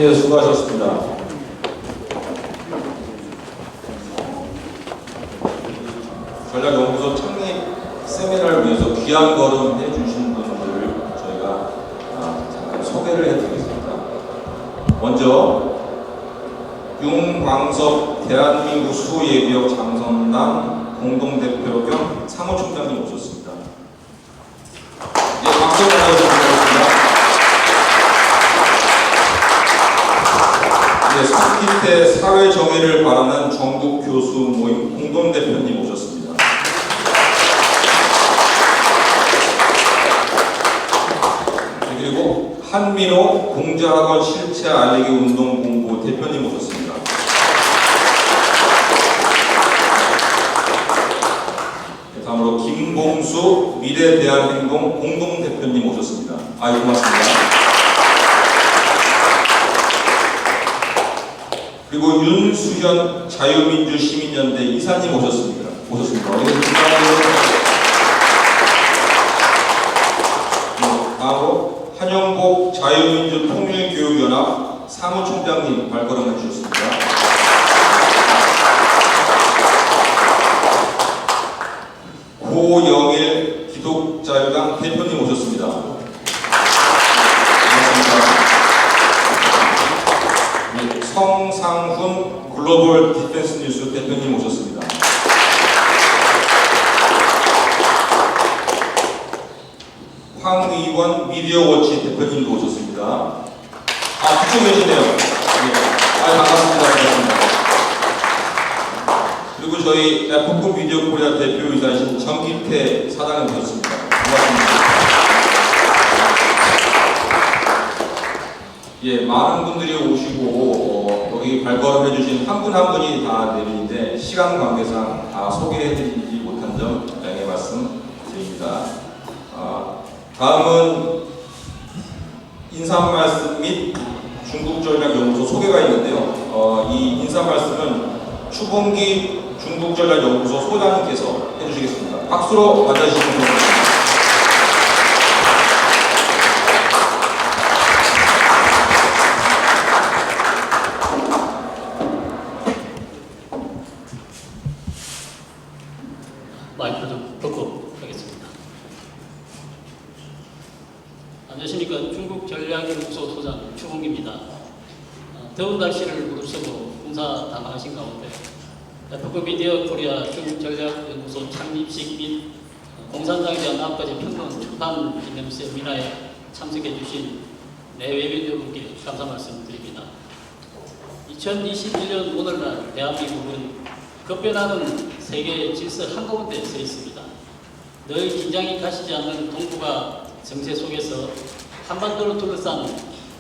네, 수고하셨습니다. 전략연구소 창립 세미나를 위해서 귀한 걸음 해주신 분들 저희가 잠깐 소개를 해드리겠습니다. 먼저 윤광석 대한민국 수예비역 장성당 공동대표 겸 사무총장님 오셨습니다. 네, 박수 보내주시겠습니다. 네, 서킷의 사회 정의를 바라는 전국 교수 모임 공동대표님 오셨습니다. 네, 그리고 한민호 공자학원 실체 알리기 운동 공보 대표님 오셨습니다. 네, 다음으로 김봉수 미래대한행동 공동대표님 오셨습니다. 아유, 고맙습니다. 그리고 윤수현 자유민주시민연대 이사님 오셨습니다. 다음으로 한영복 자유민주통일교육연합 사무총장님 발걸음해 주셨습니다. 고영일 기독자유당 대표님 오셨습니다. 성상훈 글로벌 디펜스 뉴스 대표님 오셨습니다. 황의원 미디어워치 대표님도 오셨습니다. 그쪽 계시네요. 네. 반갑습니다. 그리고 저희 F급 미디어 코리아 대표이사신 정기태 사장님 오셨습니다. 반갑습니다. 예, 많은 분들이 오시고 여기 발걸음 해주신 한 분 한 분이 다 내리는데 시간 관계상 다 소개해드리지 못한 점 양해 말씀 드립니다. 다음은 인사 말씀 및 중국전략연구소 소개가 있는데요. 이 인사 말씀은 추봉기 중국전략연구소 소장님께서 해주시겠습니다. 박수로 맞아주시면 됩니다. 마이크 좀 끄고 하겠습니다. 안녕하십니까. 중국전략연구소 소장 추봉기입니다. 더운 날씨를 무릅쓰고 공사 당하신 가운데 F급 미디어 코리아 중국전략연구소 창립식 및 공산당에 대한 9가지 평론 출판 기념 세미나에 참석해 주신 내외빈 여러분께 감사 말씀드립니다. 2021년 오늘날 대한민국은 급변하는 세계 질서 한가운데 서 있습니다. 늘 긴장이 가시지 않는 동북아 정세 속에서 한반도를 둘러싼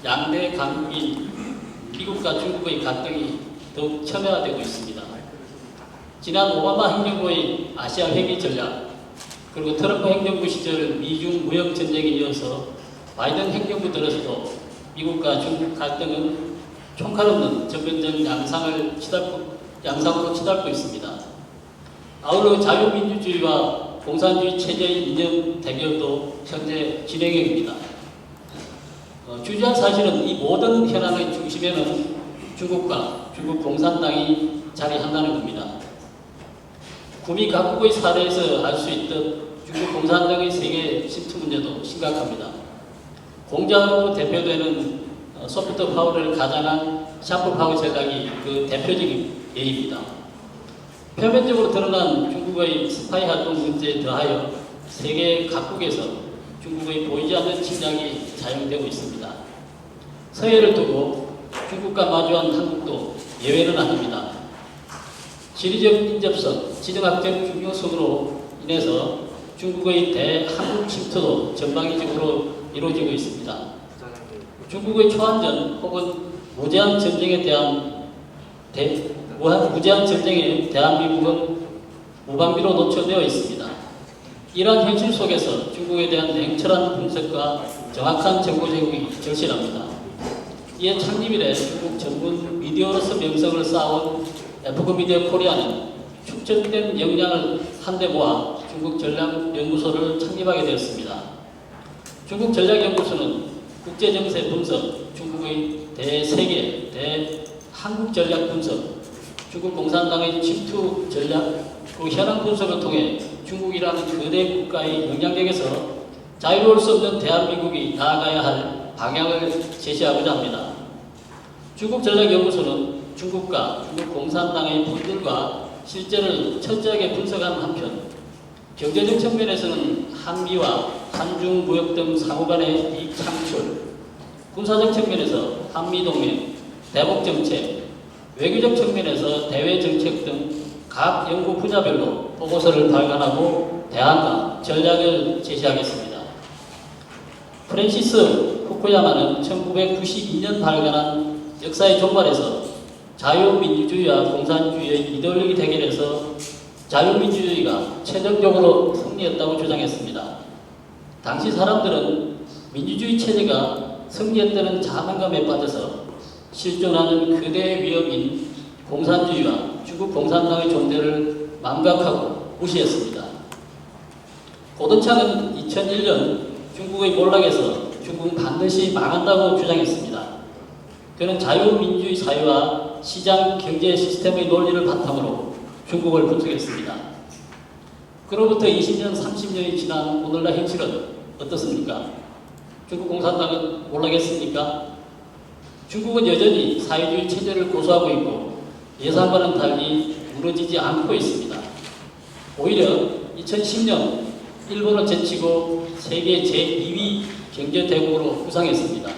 양대 강국인 미국과 중국의 갈등이 더욱 첨예화되고 있습니다. 지난 오바마 행정부의 아시아 회귀 전략, 그리고 트럼프 행정부 시절 미중 무역 전쟁에 이어서 바이든 행정부 들어서도 미국과 중국 갈등은 총칼 없는 전면적 양상으로 치닫고 있습니다. 아울러 자유민주주의와 공산주의 체제의 이념 대결도 현재 진행형입니다. 주저한 사실은 이 모든 현안의 중심에는 중국과 중국 공산당이 자리한다는 겁니다. 구미 각국의 사례에서 알 수 있듯 중국 공산당의 세계 침투 문제도 심각합니다. 공장으로 대표되는 소프트 파워를 가장한 샤프 파워 전략이 그 대표적인 예입니다. 표면적으로 드러난 중국의 스파이 활동 문제에 더하여 세계 각국에서 중국의 보이지 않는 침략이 자행되고 있습니다. 서해를 두고 중국과 마주한 한국도 예외는 아닙니다. 지리적 인접성, 지정학적 중요성으로 인해서 중국의 대한국 침투도 전방위적으로 이루어지고 있습니다. 중국의 초안전 혹은 무제한 전쟁에 대한민국은 무방비로 노출되어 있습니다. 이러한 현실 속에서 중국에 대한 냉철한 분석과 정확한 정보 제공이 절실합니다. 이에 창립 이래 중국 전문 미디어로서 명성을 쌓아온 F급 미디어 코리아는 축적된 역량을 한데 모아 중국 전략연구소를 창립하게 되었습니다. 중국 전략연구소는 국제정세 분석, 중국의 대세계, 대한국 전략 분석, 중국 공산당의 침투 전략, 그 현황 분석을 통해 중국이라는 거대 국가의 영향력에서 자유로울 수 없는 대한민국이 나아가야 할 방향을 제시하고자 합니다. 중국전략연구소는 중국과 중국 공산당의 본질과 실제를 철저하게 분석하는 한편 경제적 측면에서는 한미와 한중 무역 등 상호 간의 이익 창출, 군사적 측면에서 한미동맹, 대북정책, 외교적 측면에서 대외정책 등 각 연구 분야별로 보고서를 발간하고 대안과 전략을 제시하겠습니다. 프랜시스 후쿠야마는 1992년 발간한 역사의 종말에서 자유민주주의와 공산주의의 이데올로기 대결에서 자유민주주의가 최종적으로 승리했다고 주장했습니다. 당시 사람들은 민주주의 체제가 승리했다는 자만감에 빠져서 실존하는 거대 위협인 공산주의와 중국 공산당의 존재를 망각하고 무시했습니다. 고든창은 2001년 중국의 몰락에서 중국은 반드시 망한다고 주장했습니다. 그는 자유민주주의 사회와 시장 경제 시스템의 논리를 바탕으로 중국을 분석했습니다. 그로부터 20년, 30년이 지난 오늘날 현실은 어떻습니까? 중국 공산당은 몰락했습니까? 중국은 여전히 사회주의 체제를 고수하고 있고 예상과는 달리 무너지지 않고 있습니다. 오히려 2010년 일본을 제치고 세계 제2위 경제대국으로 부상했습니다.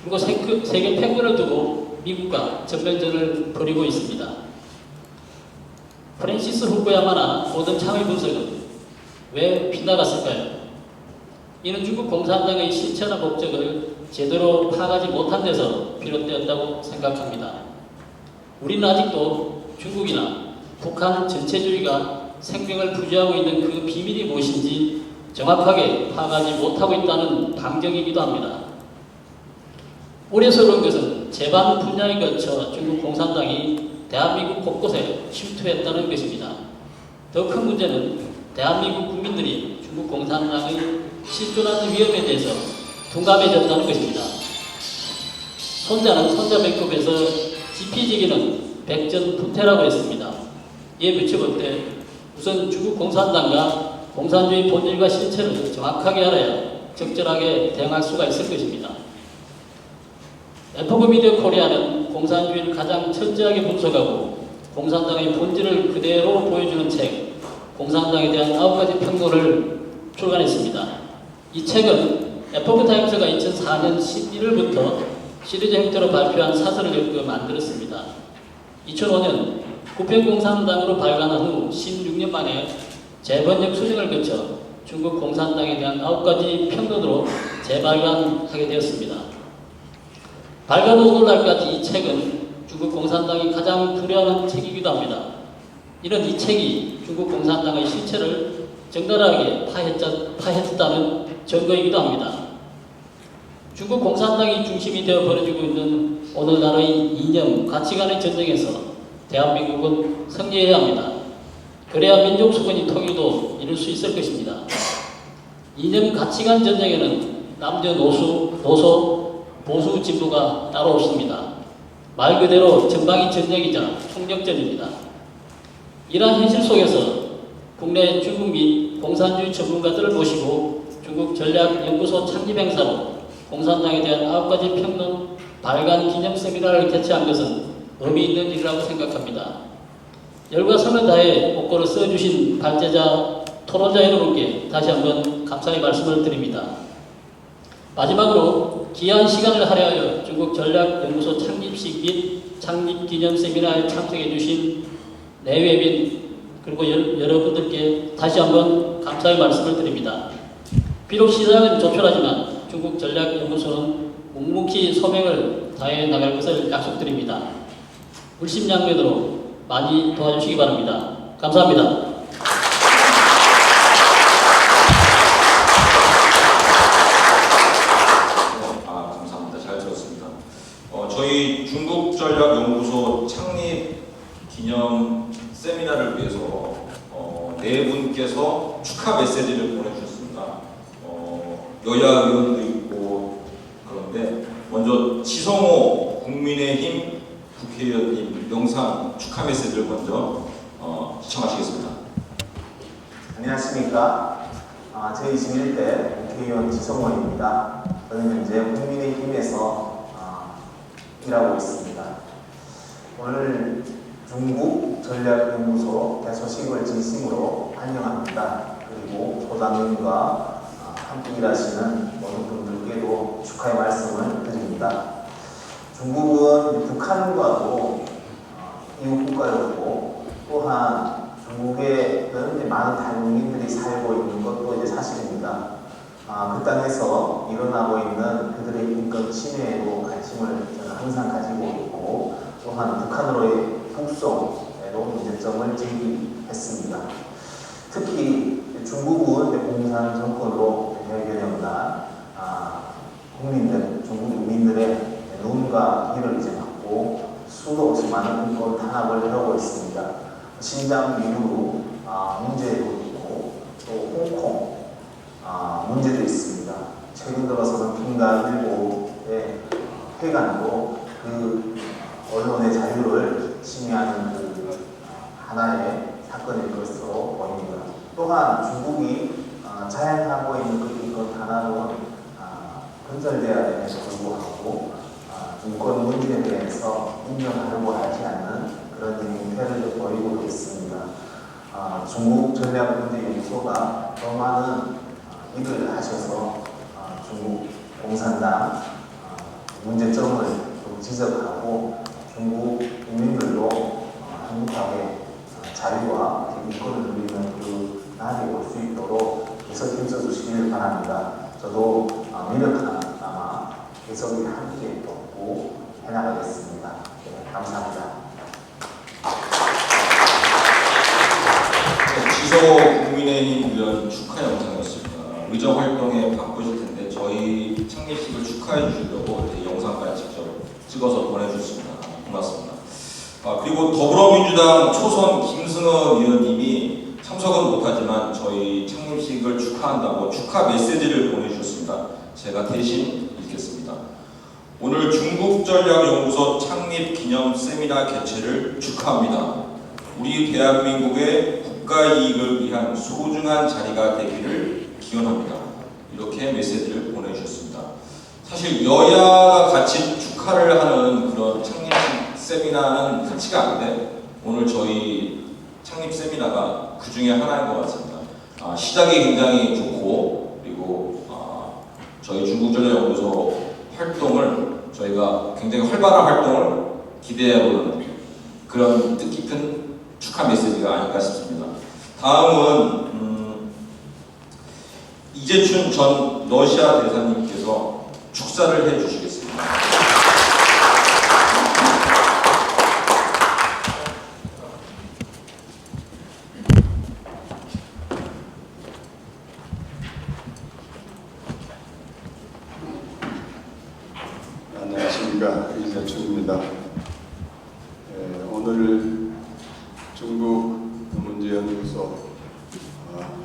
그리고 세계 패권을 두고 미국과 전면전을 벌이고 있습니다. 프랜시스 후쿠야마나 고든창의 분석은 왜 빗나갔을까요? 이는 중국 공산당의 실체나 목적을 제대로 파악하지 못한 데서 비롯되었다고 생각합니다. 우리는 아직도 중국이나 북한 전체주의가 생명을 부재하고 있는 그 비밀이 무엇인지 정확하게 파악하지 못하고 있다는 방증이기도 합니다. 우려스러운 것은 제반 분야에 걸쳐 중국 공산당이 대한민국 곳곳에 침투했다는 것입니다. 더 큰 문제는 대한민국 국민들이 중국 공산당의 실존하는 위험에 대해서 둔감해졌다는 것입니다. 손자는 손자배꼽에서 지피지기는 백전부태라고 했습니다. 이에 비춰볼 때 우선 중국 공산당과 공산주의 본질과 실체를 정확하게 알아야 적절하게 대응할 수가 있을 것입니다. 에포그 미디어 코리아는 공산주의를 가장 철저하게 분석하고 공산당의 본질을 그대로 보여주는 책, 공산당에 대한 9가지 평론을 출간했습니다. 이 책은 에포그 타임스가 2004년 11월부터 시리즈 형태로 발표한 사설을 엮어 만들었습니다. 2005년 국평공산당으로 발간한 후 16년 만에 재번역 수정을 거쳐 중국 공산당에 대한 9가지 평론으로 재발간하게 되었습니다. 발간 후 오늘날까지 이 책은 중국 공산당이 가장 두려워하는 책이기도 합니다. 이는 이 책이 중국 공산당의 실체를 적나라하게 파헤쳤다는 증거이기도 합니다. 중국 공산당이 중심이 되어 벌어지고 있는 오늘날의 이념, 가치관의 전쟁에서 대한민국은 승리해야 합니다. 그래야 민족 수군이 통일도 이룰 수 있을 것입니다. 이념 가치관 전쟁에는 남녀노소, 보수 진보가 따로 없습니다. 말 그대로 전방위 전쟁이자 총력전입니다. 이러한 현실 속에서 국내 중국 및 공산주의 전문가들을 모시고 중국 전략연구소 창립 행사로 공산당에 대한 9가지 평론 발간 기념 세미나를 개최한 것은 의미 있는 일이라고 생각합니다. 열과 성을 다해 목고를 써주신 발제자, 토론자 여러분께 다시 한번 감사의 말씀을 드립니다. 마지막으로 귀한 시간을 할애하여 중국 전략연구소 창립식 및 창립기념 세미나에 참석해 주신 내외빈 그리고 여러분들께 다시 한번 감사의 말씀을 드립니다. 비록 시장은 조촐하지만 중국 전략연구소는 묵묵히 소명을 다해 나갈 것을 약속드립니다. 물심양면으로 많이 도와주시기 바랍니다. 감사합니다. 감사합니다. 잘 들었습니다. 저희 중국전략연구소 창립 기념 세미나를 위해서 네 분께서 축하 메시지를 보내주셨습니다. 여야 의원도 있고 먼저 지성호 국민의힘 국회의원님 영상 축하 메시지를 먼저 시청하시겠습니다. 안녕하십니까. 제21대 국회의원 지성원입니다. 저는 현재 국민의힘에서 일하고 있습니다. 오늘 중국 전략연구소 개소식을 진심으로 환영합니다. 그리고 소장님과 함께 일하시는 모든 분들께도 축하의 말씀을 드립니다. 중국은 북한과도 이웃 국가였고 또한 중국에는 많은 탈북민들이 살고 있는 것도 이제 사실입니다. 그 땅에서 일어나고 있는 그들의 인권 침해에도 관심을 저는 항상 가지고 있고 또한 북한으로의 북송에도 문제점을 제기했습니다. 특히 중국은 공산 정권으로 대변했나 국민들, 중국 국민들의 눈과 귀를 이제 막고 수도 없이 많은 인권 탄압을 하고 있습니다. 신장 위구 문제도 있고 또 홍콩 문제도 있습니다. 최근 들어서는 핑가일보의 회관도 그 언론의 자유를 침해하는 그 하나의 사건일 것으로 보입니다. 또한 중국이 자행하고 있는 그 인권 탄압은 건설돼야 됨에도 불구하고 인권 문제에 대해서 인정하려고 하지 않는 그런 행태를 보이고 있습니다. 중국 전략문제연구소가 더 많은 일을 하셔서 중국 공산당 문제점을 좀 지적하고 중국 국민들도 행복하게 자유와 인권을 누리는 그 날이 올 수 있도록 계속 힘써주시길 바랍니다. 저도 미력한 계속 함께 돕고 해나가겠습니다. 네, 감사합니다. 지성호 국민의힘 의원 축하 영상이었습니다. 의정 활동에 바쁘실 텐데 저희 창립식을 축하해 주시려고 이렇게 영상까지 직접 찍어서 보내주셨습니다. 고맙습니다. 그리고 더불어민주당 초선 김승원 의원님이 참석은 못하지만 저희 창립식을 축하한다고 축하 메시지를 보내주셨습니다. 제가 대신 읽겠습니다. 오늘 중국전략연구소 창립 기념 세미나 개최를 축하합니다. 우리 대한민국의 국가 이익을 위한 소중한 자리가 되기를 기원합니다. 이렇게 메시지를 보내주셨습니다. 사실 여야가 같이 축하를 하는 그런 창립 세미나는 흔치가 않은데 오늘 저희 창립 세미나가 그 중에 하나인 것 같습니다. 시작이 굉장히 좋고 그리고 저희 중국전략연구소 활동을 저희가 굉장히 활발한 활동을 기대해보는 그런 뜻깊은 축하 메시지가 아닐까 싶습니다. 다음은 이재춘 전 러시아 대사님께서 축사를 해주시겠습니다. 안녕하십니까, 이재춘입니다. 오늘 중국 문제연구소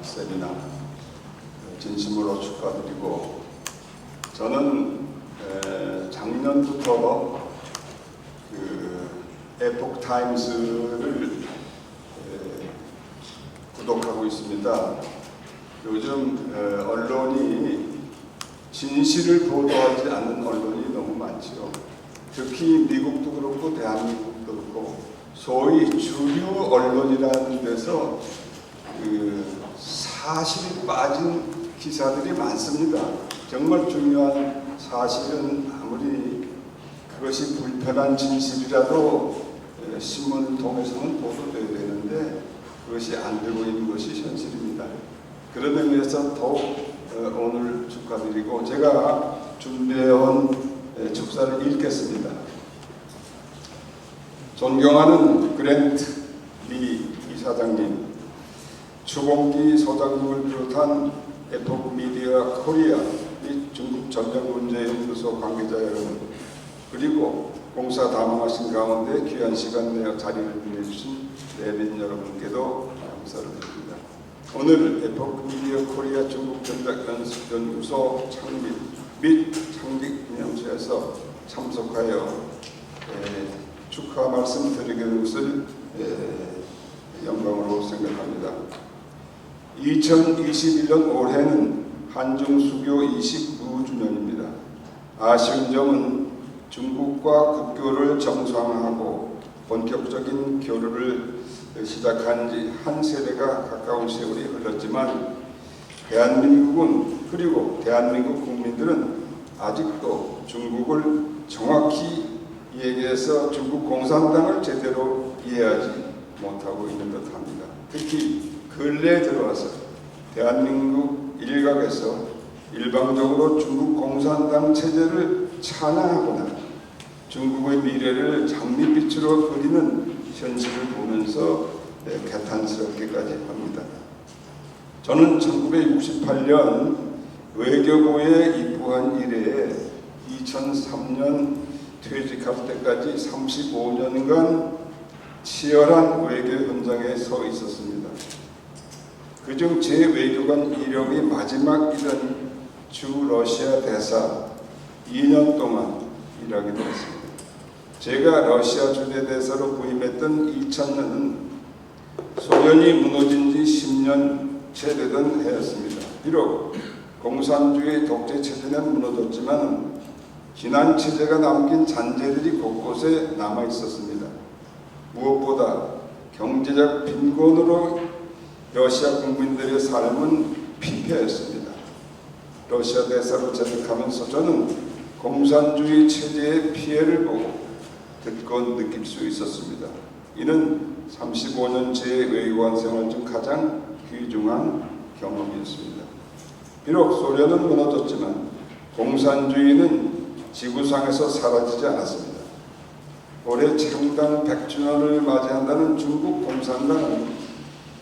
세미나 진심으로 축하드리고 저는 작년부터 그 에폭 타임스를 구독하고 있습니다. 요즘 언론이 진실을 보도하지 않는 언론이 너무 많지요. 특히 미국도 그렇고 대한민국도 그렇고 소위 주류 언론이라는 데서 그 사실이 빠진 기사들이 많습니다. 정말 중요한 사실은 아무리 그것이 불편한 진실이라도 신문을 통해서는 보도돼야 되는데 그것이 안 되고 있는 것이 현실입니다. 그런 의미에서 더욱 오늘 축하드리고 제가 준비해온 축사를 읽겠습니다. 존경하는 그랜트 리 이사장님, 추봉기 소장님을 비롯한 에폭 미디어 코리아 및 중국 전략문제연구소 관계자 여러분, 그리고 공사 담당하신 가운데 귀한 시간 내어 자리를 빛내주신 내빈 여러분께도 감사를 드립니다. 오늘 에폭 미디어 코리아 중국 전략연구소 창립 및 창립 기념식에서 참석하여 축하 말씀드리는 것을 영광으로 생각합니다. 2021년 올해는 한중수교 29주년입니다. 아쉬운 점은 중국과 국교를 정상화하고 본격적인 교류를 시작한 지 한 세대가 가까운 세월이 흘렀지만 대한민국은 그리고 대한민국 국민들은 아직도 중국을 정확히 얘기해서 중국 공산당을 제대로 이해하지 못하고 있는 듯합니다. 특히 근래에 들어와서 대한민국 일각에서 일방적으로 중국 공산당 체제를 찬양하거나 중국의 미래를 장밋빛으로 그리는 현실을 보면서 개탄스럽게까지 합니다. 저는 1968년 외교부에 입부한 이래에 2003년 퇴직할 때까지 35년간 치열한 외교 현장에 서 있었습니다. 그중 제 외교관 이력이 마지막이던 주 러시아 대사 2년 동안 일하기도 했습니다. 제가 러시아 주재대사로 부임했던 2000년은 소련이 무너진 지 10년째 되던 해였습니다. 비록 공산주의 독재 체제는 무너졌지만 지난 체제가 남긴 잔재들이 곳곳에 남아 있었습니다. 무엇보다 경제적 빈곤으로 러시아 국민들의 삶은 피폐했습니다. 러시아 대사로 재직하면서 저는 공산주의 체제의 피해를 보고 듣고 느낄 수 있었습니다. 이는 35년 제 외교관 생활 중 가장 귀중한 경험이었습니다. 비록 소련은 무너졌지만 공산주의는 지구상에서 사라지지 않았습니다. 올해 창당 100주년을 맞이한다는 중국 공산당은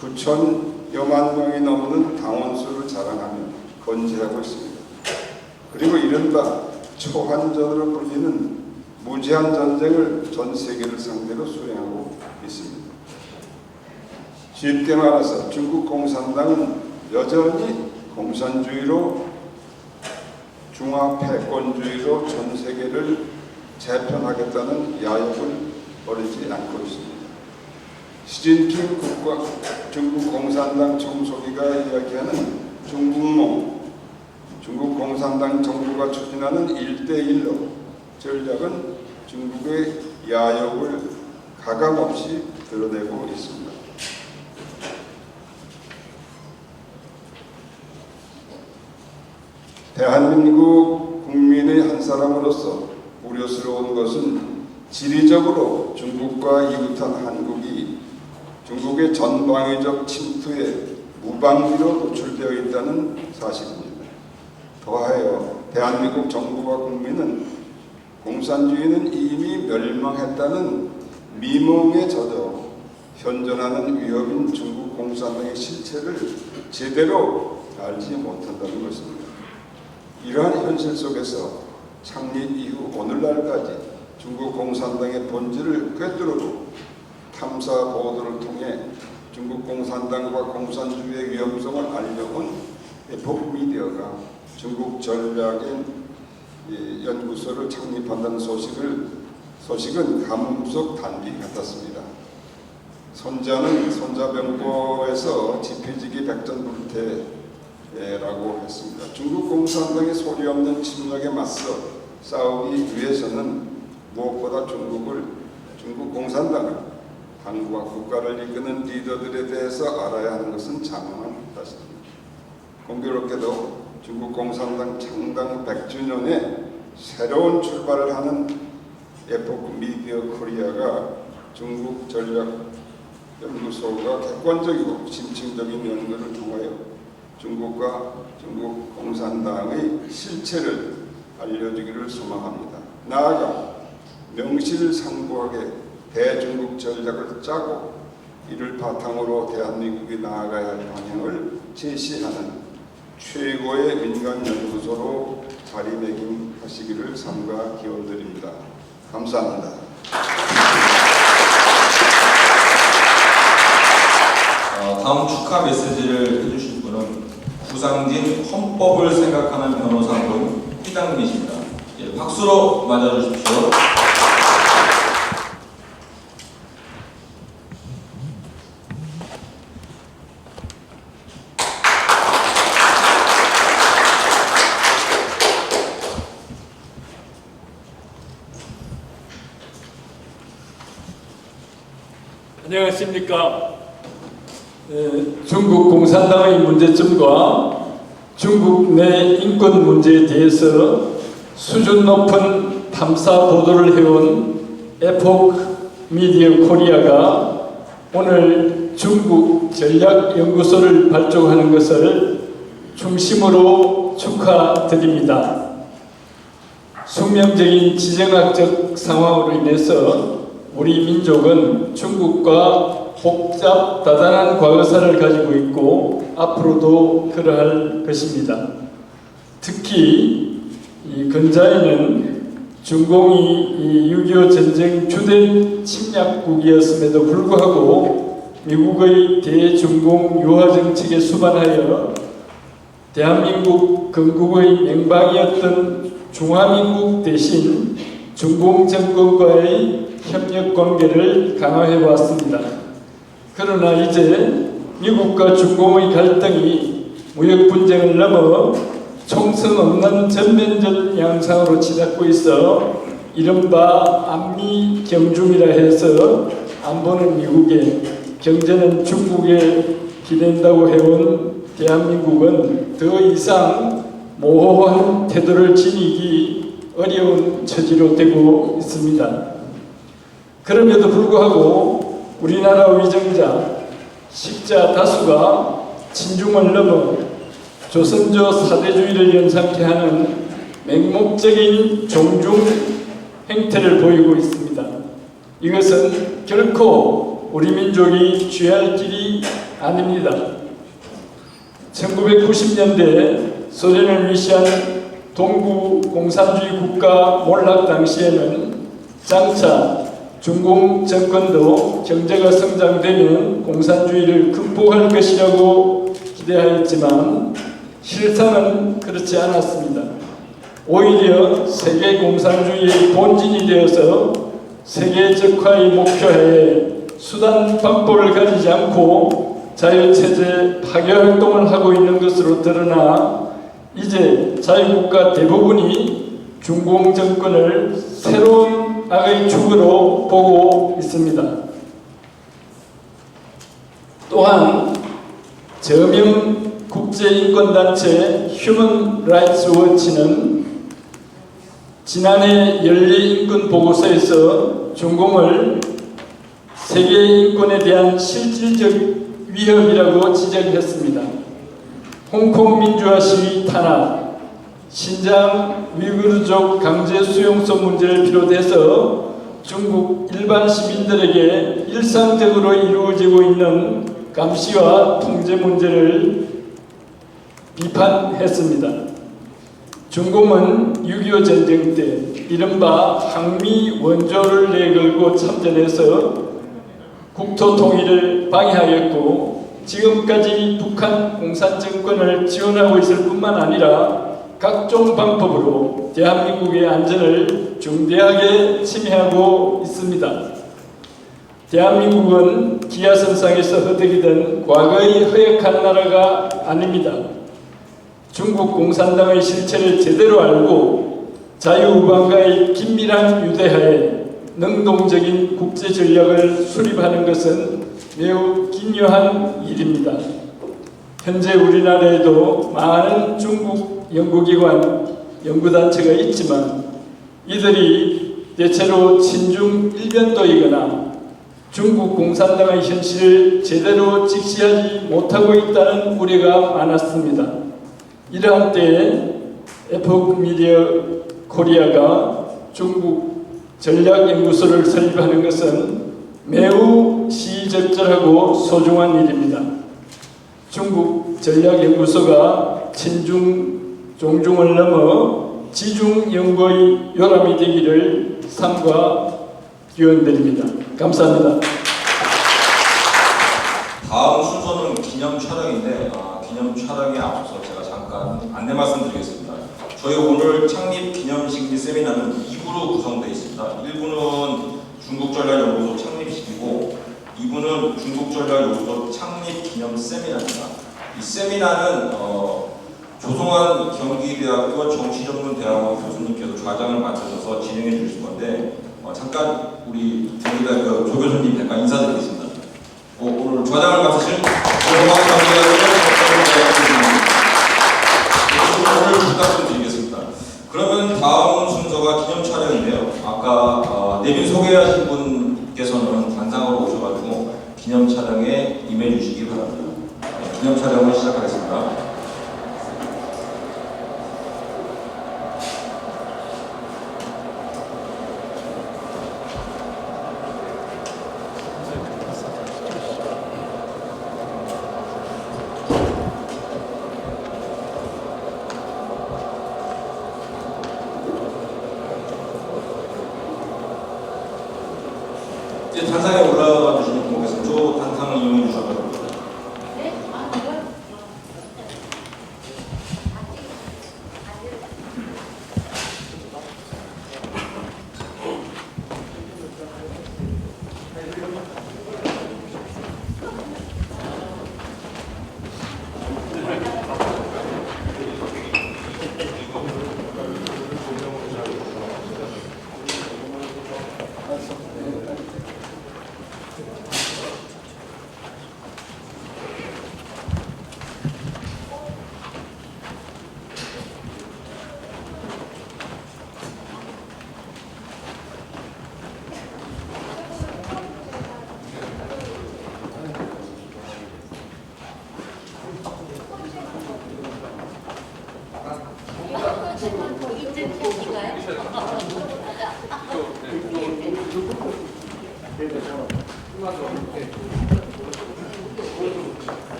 9천여만 명이 넘는 당원수를 자랑하며 건재하고 있습니다. 그리고 이른바 초한전으로 불리는 무제한 전쟁을 전 세계를 상대로 수행하고 있습니다. 쉽게 말해서 중국 공산당은 여전히 공산주의로 중화패권주의로 전 세계를 재편하겠다는 야욕을 버리지 않고 있습니다. 시진핑 중국 공산당 총書記가 이야기하는 중국몽, 중국 공산당 정부가 추진하는 1대1로 전략은 중국의 야욕을 가감없이 드러내고 있습니다. 대한민국 국민의 한 사람으로서 우려스러운 것은 지리적으로 중국과 이웃한 한국이 중국의 전방위적 침투에 무방비로 노출되어 있다는 사실입니다. 더하여 대한민국 정부와 국민은 공산주의는 이미 멸망했다는 미몽에 젖어 현존하는 위협인 중국 공산당의 실체를 제대로 알지 못한다는 것입니다. 이러한 현실 속에서 창립 이후 오늘날까지 중국 공산당의 본질을 꿰뚫고 탐사 보도를 통해 중국 공산당과 공산주의의 위험성을 알려온 에포크미디어가 중국 전략인 연구소를 창립한다는 소식은 가뭄 속 단비 같았습니다. 손자는 손자병보에서 지피지기 백전불태라고 했습니다. 중국 공산당의 소리 없는 침략에 맞서 싸우기 위해서는 무엇보다 중국 공산당을 당과 국가를 이끄는 리더들에 대해서 알아야 하는 것은 장황한 사실입니다. 공교롭게도 중국 공산당 창당 100주년에 새로운 출발을 하는 에포크 미디어 코리아가 중국 전략 연구소가 객관적이고 심층적인 연구를 통하여 중국과 중국 공산당의 실체를 알려주기를 소망합니다. 나아가 명실상부하게 대중국 전략을 짜고 이를 바탕으로 대한민국이 나아가야 할 방향을 제시하는 최고의 민간 연구소로 자리매김하시기를 삼가 기원드립니다. 감사합니다. 다음 축하 메시지를 해주실 분은 구상진 헌법을 생각하는 변호사 분 회장님이십니다. 예, 박수로 맞아주십시오. 안녕하십니까. 중국 공산당의 문제점과 중국 내 인권 문제에 대해서 수준 높은 탐사 보도를 해온 에포크 미디어 코리아가 오늘 중국 전략연구소를 발족하는 것을 중심으로 축하드립니다. 숙명적인 지정학적 상황으로 인해서 우리 민족은 중국과 복잡다단한 과거사를 가지고 있고 앞으로도 그러할 것입니다. 특히 이 근자에는 중공이 6.25 전쟁 주된 침략국이었음에도 불구하고 미국의 대중공 유화 정책에 수반하여 대한민국 건국의 맹방이었던 중화민국 대신 중공 정권과의 협력 관계를 강화해 왔습니다. 그러나 이제 미국과 중공의 갈등이 무역 분쟁을 넘어 총성 없는 전면전 양상으로 치닫고 있어 이른바 안미 경중이라 해서 안보는 미국에 경제는 중국에 기댄다고 해온 대한민국은 더 이상 모호한 태도를 지니기 어려운 처지로 되고 있습니다. 그럼에도 불구하고 우리나라 위정자, 식자 다수가 친중을 넘어 조선조 사대주의를 연상케 하는 맹목적인 종중 행태를 보이고 있습니다. 이것은 결코 우리 민족이 취할 길이 아닙니다. 1990년대 소련을 위시한 동구 공산주의 국가 몰락 당시에는 장차 중공 정권도 경제가 성장되면 공산주의를 극복할 것이라고 기대하였지만 실상은 그렇지 않았습니다. 오히려 세계 공산주의의 본진이 되어서 세계적화의 목표에 수단 방법을 가지지 않고 자유체제 파괴활동을 하고 있는 것으로 드러나 이제 자유국가 대부분이 중공 정권을 새로운 악의 축으로 보고 있습니다. 또한 저명 국제인권단체 휴먼 라이츠 워치는 지난해 연례인권보고서에서 중공을 세계 인권에 대한 실질적 위협이라고 지적했습니다. 홍콩 민주화 시위 탄압, 신장 위구르족 강제 수용소 문제를 비롯해서 중국 일반 시민들에게 일상적으로 이루어지고 있는 감시와 통제 문제를 비판했습니다. 중공은 6.25 전쟁 때 이른바 항미 원조를 내걸고 참전해서 국토 통일을 방해하였고 지금까지 북한 공산정권을 지원하고 있을 뿐만 아니라 각종 방법으로 대한민국의 안전을 중대하게 침해하고 있습니다. 대한민국은 기아선상에서 허덕이던 과거의 허약한 나라가 아닙니다. 중국 공산당의 실체를 제대로 알고 자유우방과의 긴밀한 유대하에 능동적인 국제 전략을 수립하는 것은 매우 기묘한 일입니다. 현재 우리나라에도 많은 중국 연구기관, 연구단체가 있지만 이들이 대체로 친중 일변도이거나 중국 공산당의 현실을 제대로 직시하지 못하고 있다는 우려가 많았습니다. 이러한 때에 에포크 미디어 코리아가 중국 전략연구소를 설립하는 것은 매우 시적절하고 소중한 일입니다. 중국 전략연구소가 친중, 종중을 넘어 지중 연구의 요람이 되기를 삼가 기원드립니다. 감사합니다. 다음 순서는 기념 촬영인데 기념 촬영에 앞서 제가 잠깐 안내 말씀드리겠습니다. 저희 오늘 창립 기념식 이 세미나는 2부로 구성되어 있습니다. 1부는 중국전략연구소 창립식이고 2부는 중국전략연구소 창립 기념 세미나입니다. 이 세미나는 조성환 경기대학교 정치전문대학원 교수님께서 좌장을 맡으셔서 진행해 주실 건데 잠깐 우리 경기대학교 조 교수님 잠깐 인사드리겠습니다. 오늘 좌장을 맡으실 조성환 경기대학교 정치전문대학원 교수님 부탁 좀 드리겠습니다. 그러면 다음 순서가 기념 촬영인데요. 아까 내빈 소개하신 분께서는 단상으로 오셔가지고 기념 촬영에 임해 주시기 바랍니다. 기념 촬영을 시작하겠습니다. 이제 단상에 올라가 주시면 보겠습니다. 저 단상을 이용해 주셔야 됩니다.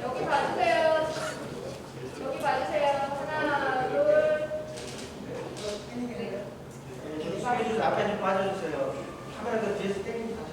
여기 봐주세요. 여기 봐주세요. 하나, 둘. 스케줄 앞에 좀 빠져주세요. 카메라 그 뒤에서 땡기면 다시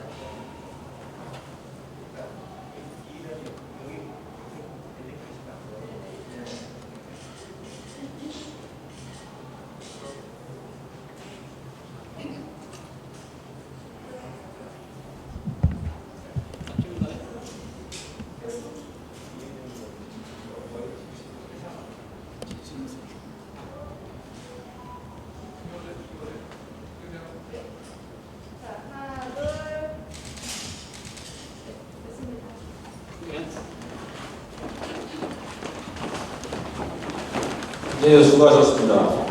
자, 하나, 둘. 됐습니다. 네, 수고하셨습니다.